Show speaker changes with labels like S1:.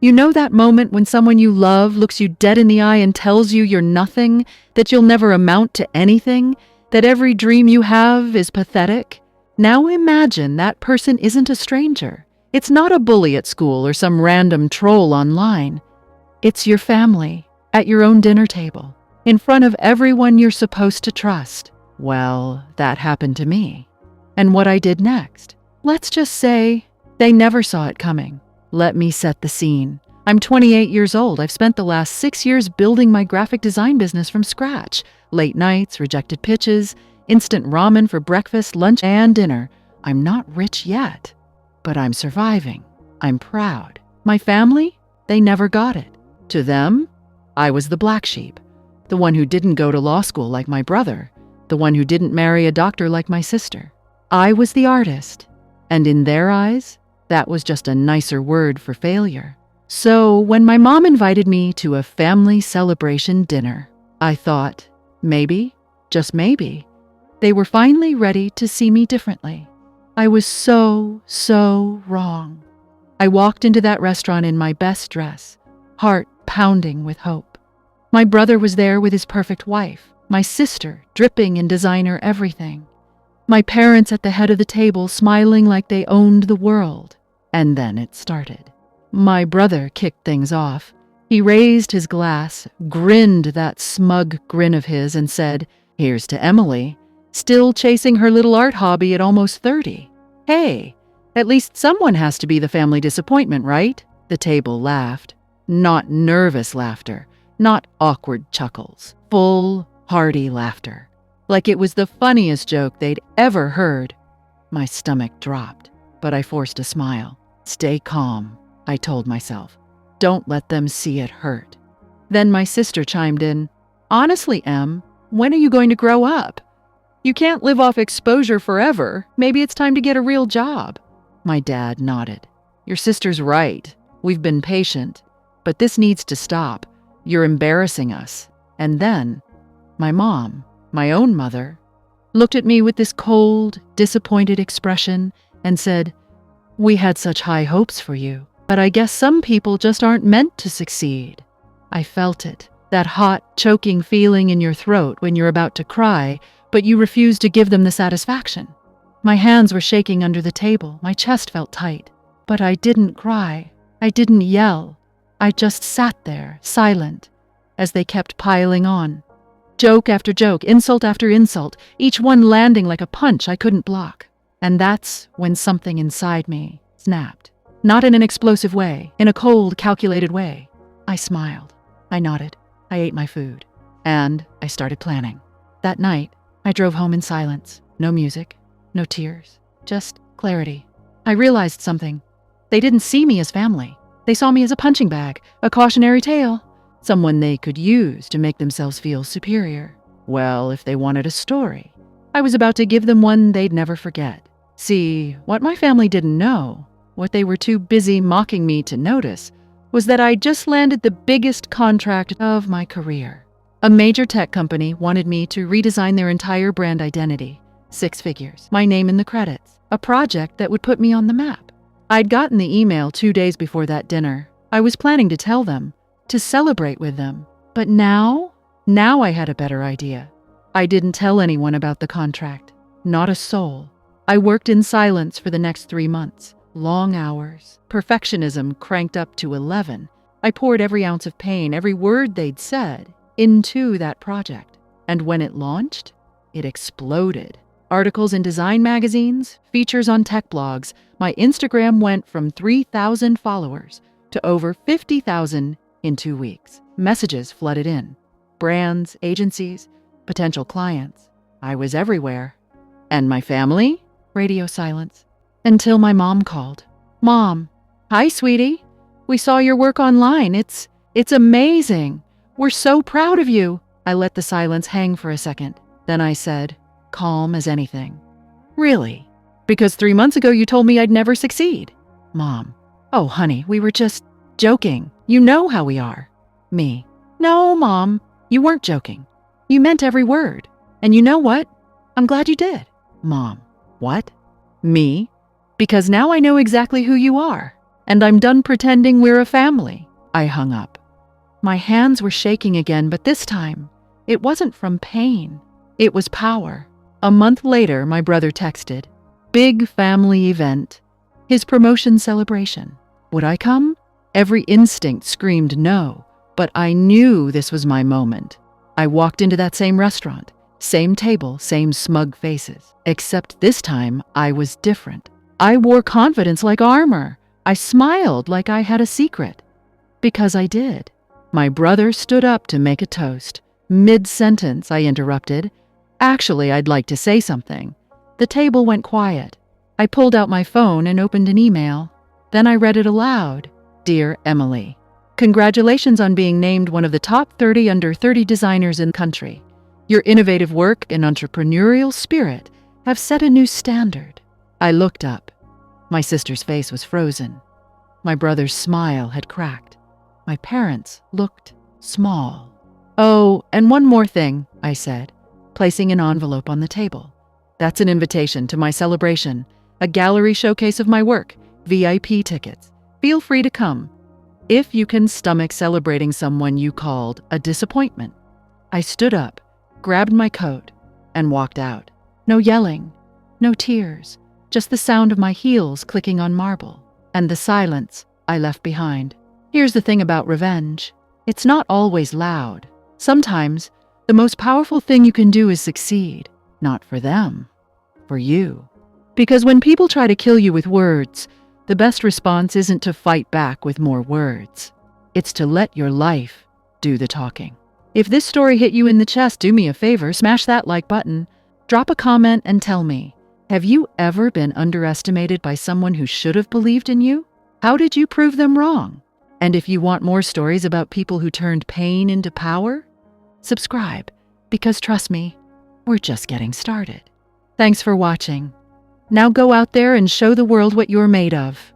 S1: You know that moment when someone you love looks you dead in the eye and tells you you're nothing, that you'll never amount to anything, that every dream you have is pathetic? Now imagine that person isn't a stranger. It's not a bully at school or some random troll online. It's your family, at your own dinner table, in front of everyone you're supposed to trust. Well, that happened to me. And what I did next? Let's just say they never saw it coming. Let me set the scene. I'm 28 years old. I've spent the last 6 years building my graphic design business from scratch. Late nights, rejected pitches, instant ramen for breakfast, lunch, and dinner. I'm not rich yet, but I'm surviving. I'm proud. My family? They never got it. To them, I was the black sheep, the one who didn't go to law school like my brother, the one who didn't marry a doctor like my sister. I was the artist, and in their eyes, that was just a nicer word for failure. So when my mom invited me to a family celebration dinner, I thought, maybe, just maybe, they were finally ready to see me differently. I was so wrong. I walked into that restaurant in my best dress, heart pounding with hope. My brother was there with his perfect wife, my sister dripping in designer everything, my parents at the head of the table smiling like they owned the world. And then it started. My brother kicked things off. He raised his glass, grinned that smug grin of his, and said, "Here's to Emily, still chasing her little art hobby at almost 30. Hey, at least someone has to be the family disappointment, right?" The table laughed. Not nervous laughter, not awkward chuckles. Full, hearty laughter. Like it was the funniest joke they'd ever heard. My stomach dropped, but I forced a smile. Stay calm, I told myself. Don't let them see it hurt. Then my sister chimed in. Honestly, Em, when are you going to grow up? You can't live off exposure forever. Maybe it's time to get a real job. My dad nodded. Your sister's right. We've been patient. But this needs to stop. You're embarrassing us. And then, my mom, my own mother, looked at me with this cold, disappointed expression and said, "We had such high hopes for you, but I guess some people just aren't meant to succeed." I felt it, that hot, choking feeling in your throat when you're about to cry, but you refuse to give them the satisfaction. My hands were shaking under the table, my chest felt tight, but I didn't cry. I didn't yell. I just sat there, silent, as they kept piling on. Joke after joke, insult after insult, each one landing like a punch I couldn't block. And that's when something inside me snapped. Not in an explosive way, in a cold, calculated way. I smiled. I nodded. I ate my food. And I started planning. That night, I drove home in silence. No music, no tears, just clarity. I realized something. They didn't see me as family. They saw me as a punching bag, a cautionary tale, someone they could use to make themselves feel superior. Well, if they wanted a story, I was about to give them one they'd never forget. See, what my family didn't know, what they were too busy mocking me to notice, was that I just landed the biggest contract of my career. A major tech company wanted me to redesign their entire brand identity. 6 figures, my name in the credits, a project that would put me on the map. I'd gotten the email 2 days before that dinner. I was planning to tell them, to celebrate with them. But now I had a better idea. I didn't tell anyone about the contract, not a soul. I worked in silence for the next 3 months. Long hours, perfectionism cranked up to 11. I poured every ounce of pain, every word they'd said, into that project. And when it launched, it exploded. Articles in design magazines, features on tech blogs. My Instagram went from 3,000 followers to over 50,000 in 2 weeks. Messages flooded in. Brands, agencies, potential clients. I was everywhere. And my family? Radio silence. Until my mom called. Mom, hi, sweetie. We saw your work online. It's amazing. We're so proud of you. I let the silence hang for a second. Then I said, calm as anything. Really? Because 3 months ago you told me I'd never succeed. Mom, oh honey, we were just joking. You know how we are. Me, no, Mom, you weren't joking. You meant every word. And you know what? I'm glad you did. Mom, what? Me? Because now I know exactly who you are. and I'm done pretending we're a family." I hung up. My hands were shaking again, but this time, it wasn't from pain. It was power. A month later, my brother texted, "Big family event. His promotion celebration. Would I come?" Every instinct screamed no, but I knew this was my moment. I walked into that same restaurant, same table, same smug faces. Except this time, I was different. I wore confidence like armor. I smiled like I had a secret. Because I did. My brother stood up to make a toast. Mid-sentence, I interrupted. "Actually, I'd like to say something." The table went quiet. I pulled out my phone and opened an email. Then I read it aloud. "Dear Emily, congratulations on being named one of the top 30 under 30 designers in the country. Your innovative work and entrepreneurial spirit have set a new standard." I looked up. My sister's face was frozen. My brother's smile had cracked. My parents looked small. "Oh, and one more thing," I said, placing an envelope on the table. "That's an invitation to my celebration, a gallery showcase of my work, VIP tickets. Feel free to come, if you can stomach celebrating someone you called a disappointment." I stood up, grabbed my coat, and walked out. No yelling, no tears, just the sound of my heels clicking on marble, and the silence I left behind. Here's the thing about revenge. It's not always loud. Sometimes, the most powerful thing you can do is succeed, not for them, for you. Because when people try to kill you with words, the best response isn't to fight back with more words. It's to let your life do the talking. If this story hit you in the chest, do me a favor, smash that like button, drop a comment and tell me, have you ever been underestimated by someone who should have believed in you? How did you prove them wrong? And if you want more stories about people who turned pain into power, subscribe, because trust me, we're just getting started. Thanks for watching. Now go out there and show the world what you're made of.